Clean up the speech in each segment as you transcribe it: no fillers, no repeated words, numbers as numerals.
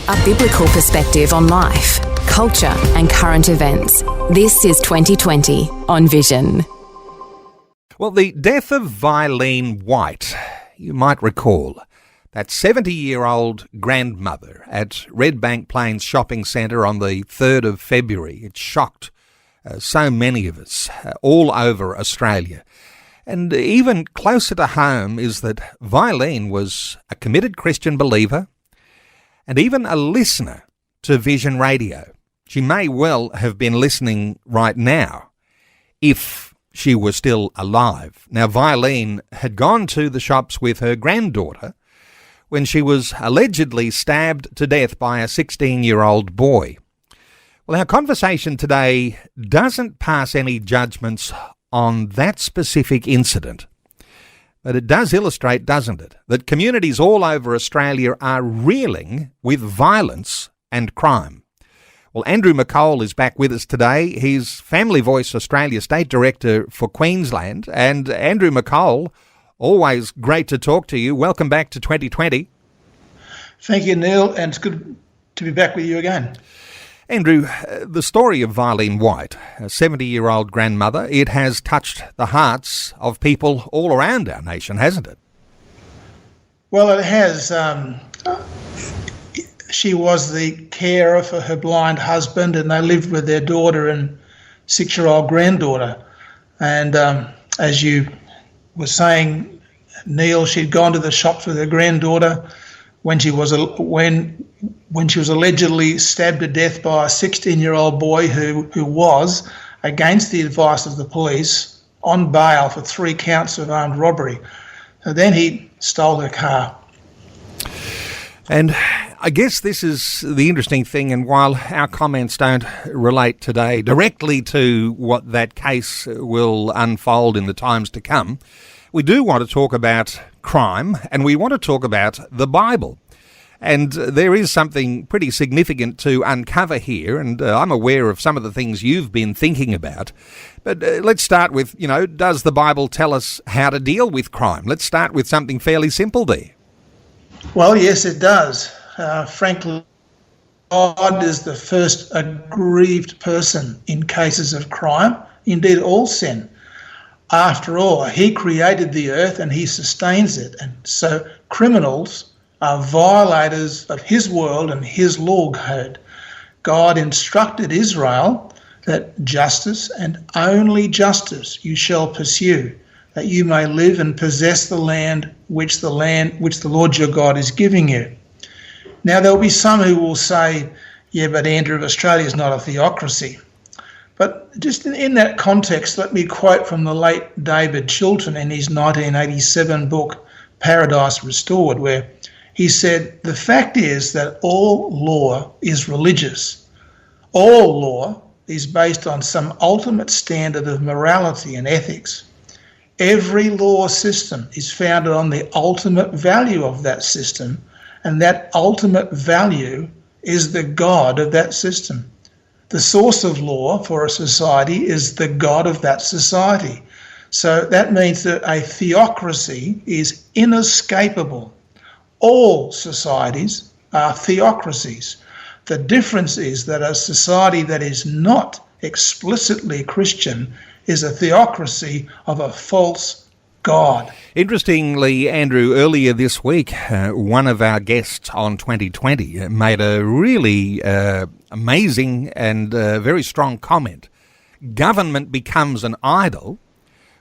A biblical perspective on life, culture and current events. This is 2020 on Vision. Well, the death of Vilene White, you might recall, that 70-year-old grandmother at Redbank Plains Shopping Centre on the 3rd of February. It shocked so many of us all over Australia. And even closer to home is that Vilene was a committed Christian believer and even a listener to Vision Radio. She may well have been listening right now if she was still alive. Now, Vilene had gone to the shops with her granddaughter when she was allegedly stabbed to death by a 16-year-old boy. Well, our conversation today doesn't pass any judgments on that specific incident. But it does illustrate, doesn't it, that communities all over Australia are reeling with violence and crime. Well, Andrew McColl is back with us today. He's Family Voice Australia State Director for Queensland. And Andrew McColl, always great to talk to you. Welcome back to 2020. Thank you, Neil, and it's good to be back with you again. Andrew, the story of Vilene White, a 70-year-old grandmother, it has touched the hearts of people all around our nation, hasn't it? Well, it has. She was the carer for her blind husband, and they lived with their daughter and 6-year-old granddaughter. And as you were saying, Neil, she'd gone to the shops with her granddaughter when she was allegedly stabbed to death by a 16-year-old boy who was, against the advice of the police, on bail for 3 counts of armed robbery. So then he stole her car. And I guess this is the interesting thing, and while our comments don't relate today directly to what that case will unfold in the times to come, we do want to talk about crime, and we want to talk about the Bible. And there is something pretty significant to uncover here, and I'm aware of some of the things you've been thinking about. But let's start with, does the Bible tell us how to deal with crime? Let's start with something fairly simple there. Well, yes, it does. Frankly, God is the first aggrieved person in cases of crime, indeed all sin. After all, he created the earth and he sustains it. And so criminals are violators of his world and his law code. God instructed Israel that justice and only justice you shall pursue, that you may live and possess the land which the Lord your God is giving you. Now, there'll be some who will say, yeah, but Andrew, Australia is not a theocracy. But just in that context, let me quote from the late David Chilton in his 1987 book, Paradise Restored, where he said, the fact is that all law is religious. All law is based on some ultimate standard of morality and ethics. Every law system is founded on the ultimate value of that system, and that ultimate value is the God of that system. The source of law for a society is the God of that society. So that means that a theocracy is inescapable. All societies are theocracies. The difference is that a society that is not explicitly Christian is a theocracy of a false God. Interestingly, Andrew, earlier this week, one of our guests on 2020 made a really amazing and very strong comment. Government becomes an idol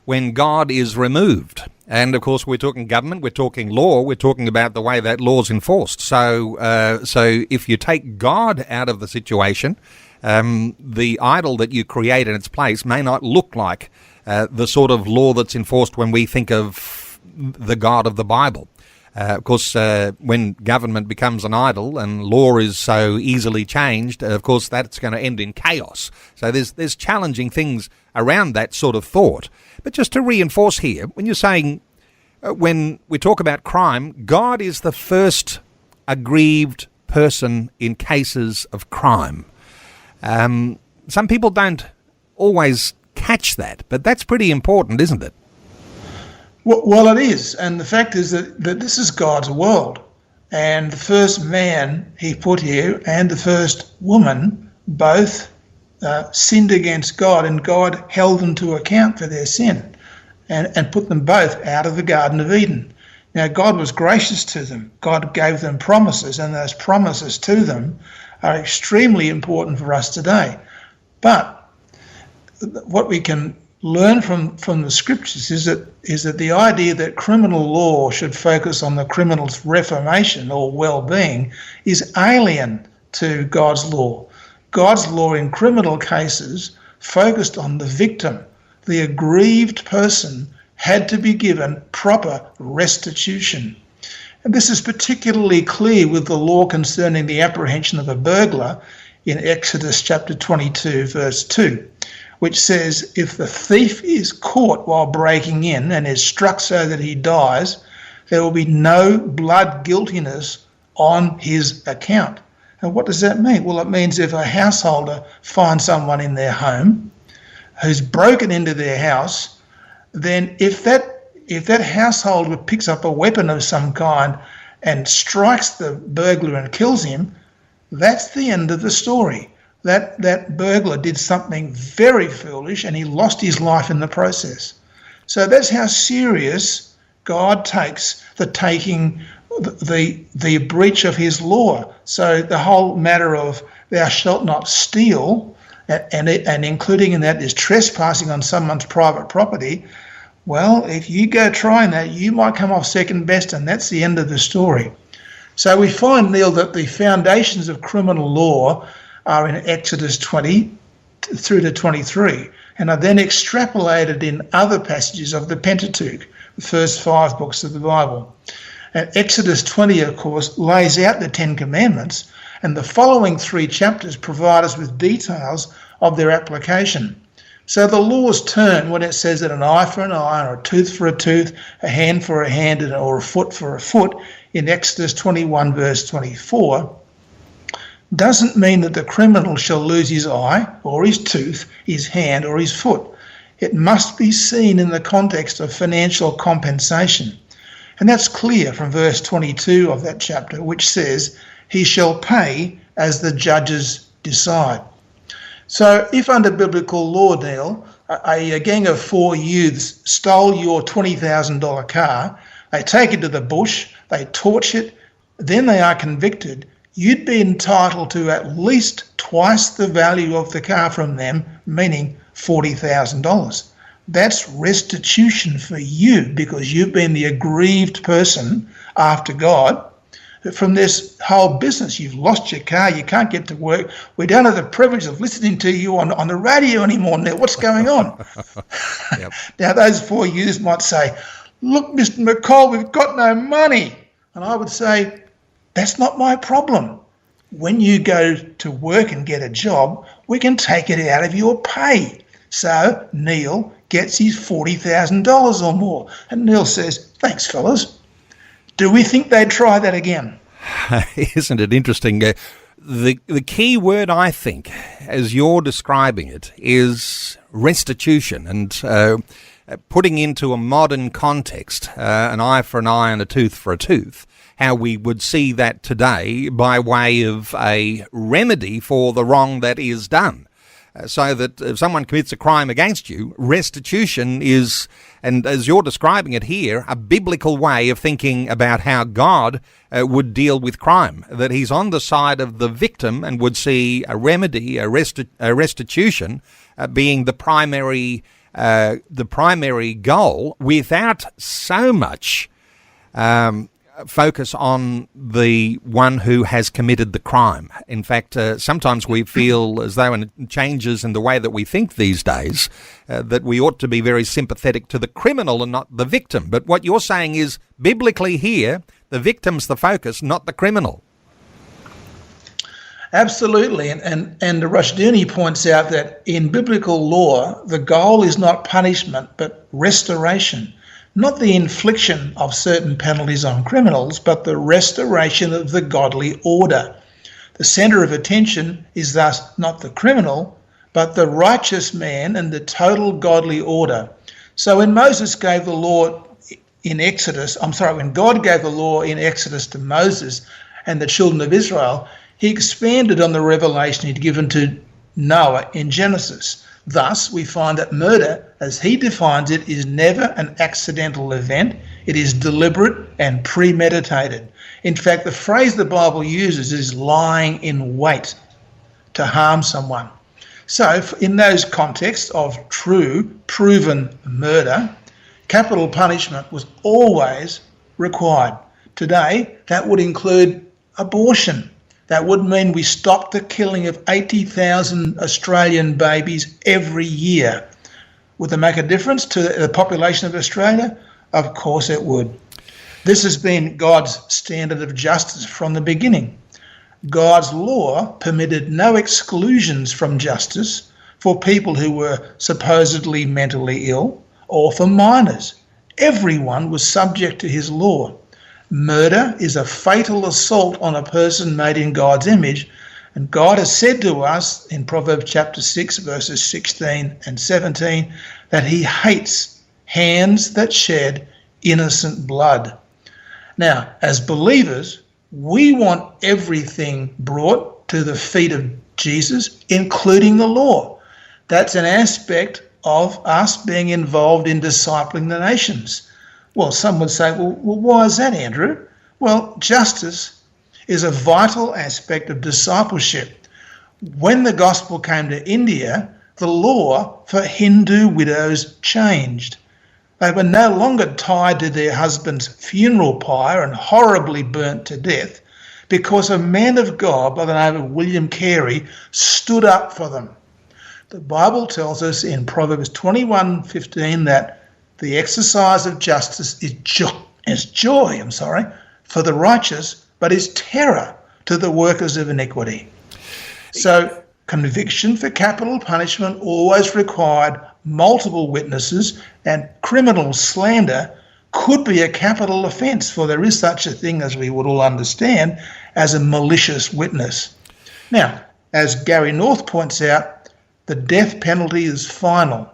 when God is removed. And, of course, we're talking government, we're talking law, we're talking about the way that law's enforced. So if you take God out of the situation, the idol that you create in its place may not look like the sort of law that's enforced when we think of the God of the Bible. Of course, when government becomes an idol and law is so easily changed, of course, that's going to end in chaos. So there's challenging things around that sort of thought. But just to reinforce here, when you're saying, when we talk about crime, God is the first aggrieved person in cases of crime. Some people don't always catch that, but that's pretty important, isn't it? Well, it is. And the fact is that this is God's world. And the first man he put here and the first woman both sinned against God, and God held them to account for their sin and put them both out of the Garden of Eden. Now, God was gracious to them. God gave them promises, and those promises to them are extremely important for us today. But what we can learn from the scriptures is that the idea that criminal law should focus on the criminal's reformation or well-being is alien to God's law. God's law in criminal cases focused on the victim. The aggrieved person had to be given proper restitution. And this is particularly clear with the law concerning the apprehension of a burglar in Exodus chapter 22, verse 2, which says, if the thief is caught while breaking in and is struck so that he dies, there will be no blood guiltiness on his account. And what does that mean? Well, it means if a householder finds someone in their home who's broken into their house, then if that householder picks up a weapon of some kind and strikes the burglar and kills him, that's the end of the story. That burglar did something very foolish and he lost his life in the process. So that's how serious God takes the breach of his law. So the whole matter of thou shalt not steal, and including in that is trespassing on someone's private property, well, if you go trying that, you might come off second best, and that's the end of the story. So we find, Neil, that the foundations of criminal law are in Exodus 20 through to 23, and are then extrapolated in other passages of the Pentateuch, the first 5 books of the Bible. And Exodus 20, of course, lays out the 10 Commandments, and the following 3 chapters provide us with details of their application. So the laws turn when it says that an eye for an eye, or a tooth for a tooth, a hand for a hand, or a foot for a foot in Exodus 21, verse 24, doesn't mean that the criminal shall lose his eye or his tooth, his hand or his foot. It must be seen in the context of financial compensation. And that's clear from verse 22 of that chapter, which says, he shall pay as the judges decide. So if under biblical law, Neil, a gang of 4 youths stole your $20,000 car, they take it to the bush, they torch it, then they are convicted, you'd be entitled to at least twice the value of the car from them, meaning $40,000. That's restitution for you, because you've been the aggrieved person after God from this whole business. You've lost your car, you can't get to work, we don't have the privilege of listening to you on the radio anymore. Now, what's going on? Yep. Now, those 4 youths might say, look, Mr. McColl, we've got no money. And I would say, that's not my problem. When you go to work and get a job, we can take it out of your pay. So Neil gets his $40,000 or more. And Neil says, thanks, fellas. Do we think they'd try that again? Isn't it interesting? The key word, I think, as you're describing it, is restitution, and putting into a modern context, an eye for an eye and a tooth for a tooth, how we would see that today by way of a remedy for the wrong that is done. So that if someone commits a crime against you, restitution is, and as you're describing it here, a biblical way of thinking about how God would deal with crime, that he's on the side of the victim and would see a remedy, a restitution being the primary goal, without so much focus on the one who has committed the crime. In fact, sometimes we feel as though, and it changes in the way that we think these days, that we ought to be very sympathetic to the criminal and not the victim. But what you're saying is, biblically here, the victim's the focus, not the criminal. Absolutely. And Rushduni points out that in biblical law, the goal is not punishment, but restoration. Not the infliction of certain penalties on criminals, but the restoration of the godly order. The centre of attention is thus not the criminal, but the righteous man and the total godly order. So when Moses gave the law when God gave the law in Exodus to Moses and the children of Israel, he expanded on the revelation he'd given to Noah in Genesis. Thus, we find that murder, as he defines it, is never an accidental event. It is deliberate and premeditated. In fact, the phrase the Bible uses is lying in wait to harm someone. So, in those contexts of true, proven murder, capital punishment was always required. Today, that would include abortion. That would mean we stop the killing of 80,000 Australian babies every year. Would that make a difference to the population of Australia? Of course it would. This has been God's standard of justice from the beginning. God's law permitted no exclusions from justice for people who were supposedly mentally ill or for minors. Everyone was subject to his law. Murder is a fatal assault on a person made in God's image, and God has said to us in Proverbs chapter 6, verses 16 and 17, that he hates hands that shed innocent blood. Now, as believers, we want everything brought to the feet of Jesus, including the law. That's an aspect of us being involved in discipling the nations. Well, some would say, well, why is that, Andrew? Well, justice is a vital aspect of discipleship. When the gospel came to India, the law for Hindu widows changed. They were no longer tied to their husband's funeral pyre and horribly burnt to death because a man of God by the name of William Carey stood up for them. The Bible tells us in Proverbs 21:15 that the exercise of justice is joy for the righteous, but is terror to the workers of iniquity. So conviction for capital punishment always required multiple witnesses, and criminal slander could be a capital offence, for there is such a thing, as we would all understand, as a malicious witness. Now, as Gary North points out, the death penalty is final.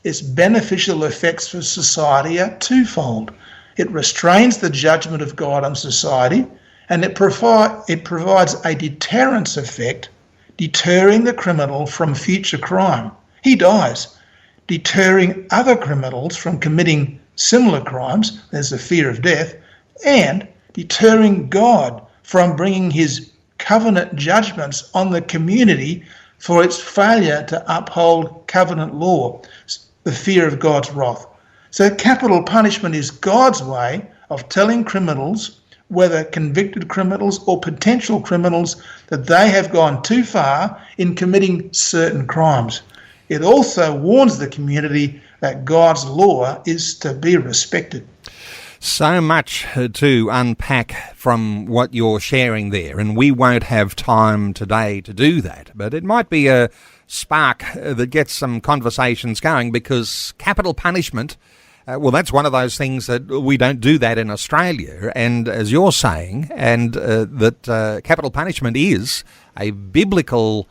Its beneficial effects for society are twofold. It restrains the judgment of God on society, and it provides a deterrence effect, deterring the criminal from future crime. He dies, deterring other criminals from committing similar crimes, there's the fear of death, and deterring God from bringing his covenant judgments on the community for its failure to uphold covenant law, the fear of God's wrath. So capital punishment is God's way of telling criminals, whether convicted criminals or potential criminals, that they have gone too far in committing certain crimes. It also warns the community that God's law is to be respected. So much to unpack from what you're sharing there, and we won't have time today to do that. But it might be a spark that gets some conversations going, because capital punishment, well, that's one of those things that we don't do that in Australia. And as you're saying, and that capital punishment is a biblical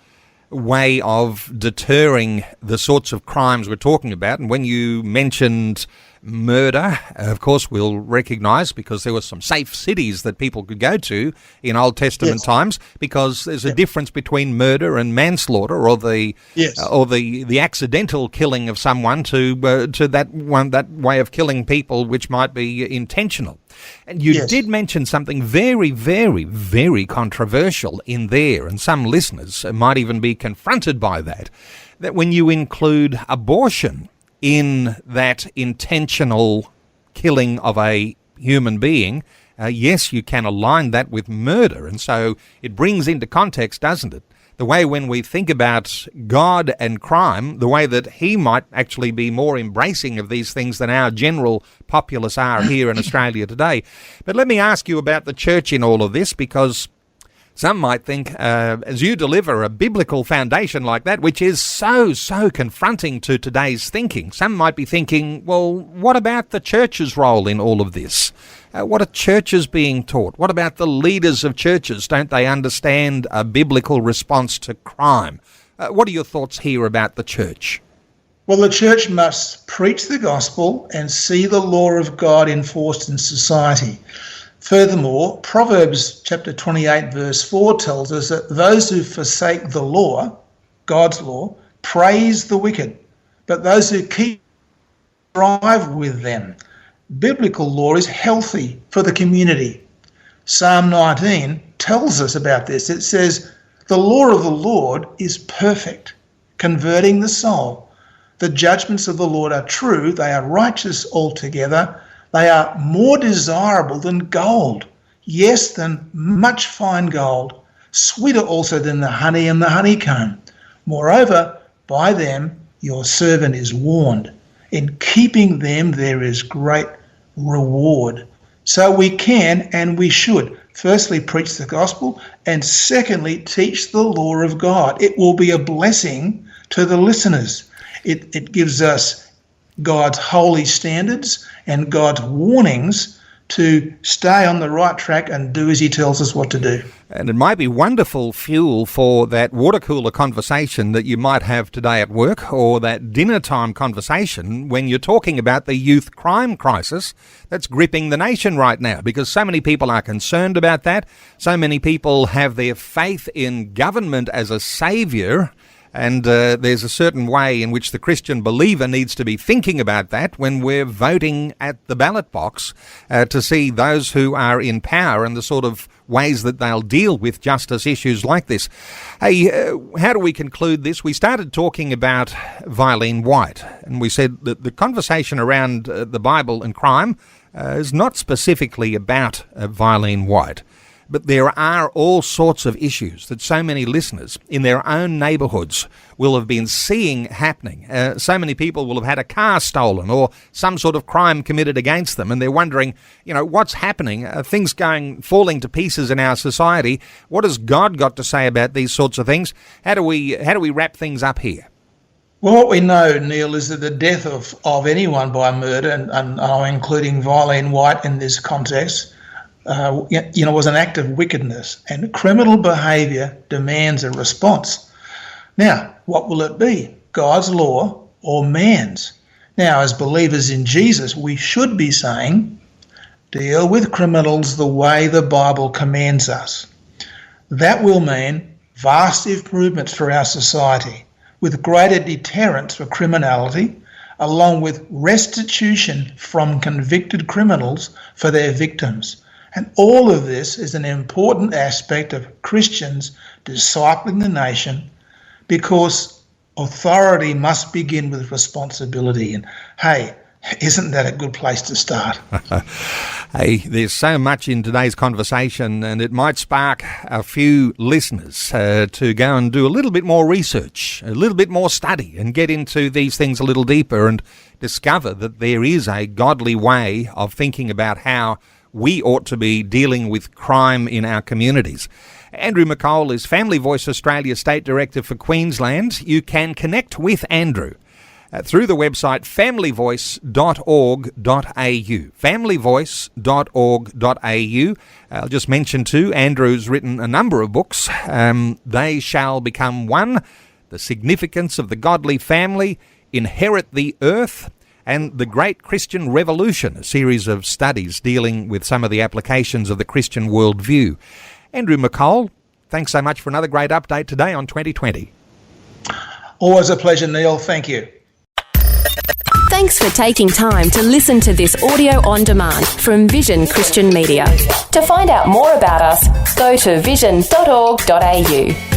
way of deterring the sorts of crimes we're talking about. And when you mentioned murder, of course, we'll recognise, because there were some safe cities that people could go to in Old Testament times, because there's a difference between murder and manslaughter, or the accidental killing of someone to that way of killing people which might be intentional. And you did mention something very, very, very controversial in there, and some listeners might even be confronted by that when you include abortion in that intentional killing of a human being. Yes, you can align that with murder, and so it brings into context, doesn't it, the way when we think about God and crime, the way that he might actually be more embracing of these things than our general populace are here in Australia today. But let me ask you about the church in all of this, because some might think, as you deliver a biblical foundation like that, which is so confronting to today's thinking, some might be thinking, well, what about the church's role in all of this? What are churches being taught? What about the leaders of churches? Don't they understand a biblical response to crime? What are your thoughts here about the church? Well, the church must preach the gospel and see the law of God enforced in society. Furthermore, Proverbs chapter 28 verse 4 tells us that those who forsake the law, God's law, praise the wicked, but those who keep thrive with them. Biblical law is healthy for the community. Psalm 19 tells us about this. It says, "The law of the Lord is perfect, converting the soul. The judgments of the Lord are true. They are righteous altogether. They are more desirable than gold, yes, than much fine gold, sweeter also than the honey and the honeycomb. Moreover, by them your servant is warned. In keeping them there is great reward." So we can and we should firstly preach the gospel and secondly teach the law of God. It will be a blessing to the listeners. It gives us God's holy standards and God's warnings to stay on the right track and do as he tells us what to do. And it might be wonderful fuel for that water cooler conversation that you might have today at work, or that dinner time conversation when you're talking about the youth crime crisis that's gripping the nation right now, because so many people are concerned about that. So many people have their faith in government as a saviour. And there's a certain way in which the Christian believer needs to be thinking about that when we're voting at the ballot box to see those who are in power and the sort of ways that they'll deal with justice issues like this. Hey, how do we conclude this? We started talking about Violene White, and we said that the conversation around the Bible and crime is not specifically about Violene White. But there are all sorts of issues that so many listeners in their own neighbourhoods will have been seeing happening. So many people will have had a car stolen or some sort of crime committed against them, and they're wondering, what's happening? Things falling to pieces in our society. What has God got to say about these sorts of things? How do we wrap ththings up here? Well, what we know, Neil, is that the death of anyone by murder, and I'm including Violene White in this context, was an act of wickedness, and criminal behaviour demands a response. Now, what will it be? God's law or man's? Now, as believers in Jesus, we should be saying, deal with criminals the way the Bible commands us. That will mean vast improvements for our society, with greater deterrence for criminality, along with restitution from convicted criminals for their victims. And all of this is an important aspect of Christians discipling the nation, because authority must begin with responsibility. And hey, isn't that a good place to start? Hey, there's so much in today's conversation, and it might spark a few listeners to go and do a little bit more research, a little bit more study, and get into these things a little deeper and discover that there is a godly way of thinking about how we ought to be dealing with crime in our communities. Andrew McColl is Family Voice Australia State Director for Queensland. You can connect with Andrew through the website familyvoice.org.au. familyvoice.org.au. I'll just mention too, Andrew's written a number of books. They Shall Become One, The Significance of the Godly Family, Inherit the Earth, and The Great Christian Revolution, a series of studies dealing with some of the applications of the Christian worldview. Andrew McColl, thanks so much for another great update today on 2020. Always a pleasure, Neil. Thank you. Thanks for taking time to listen to this audio on demand from Vision Christian Media. To find out more about us, go to vision.org.au.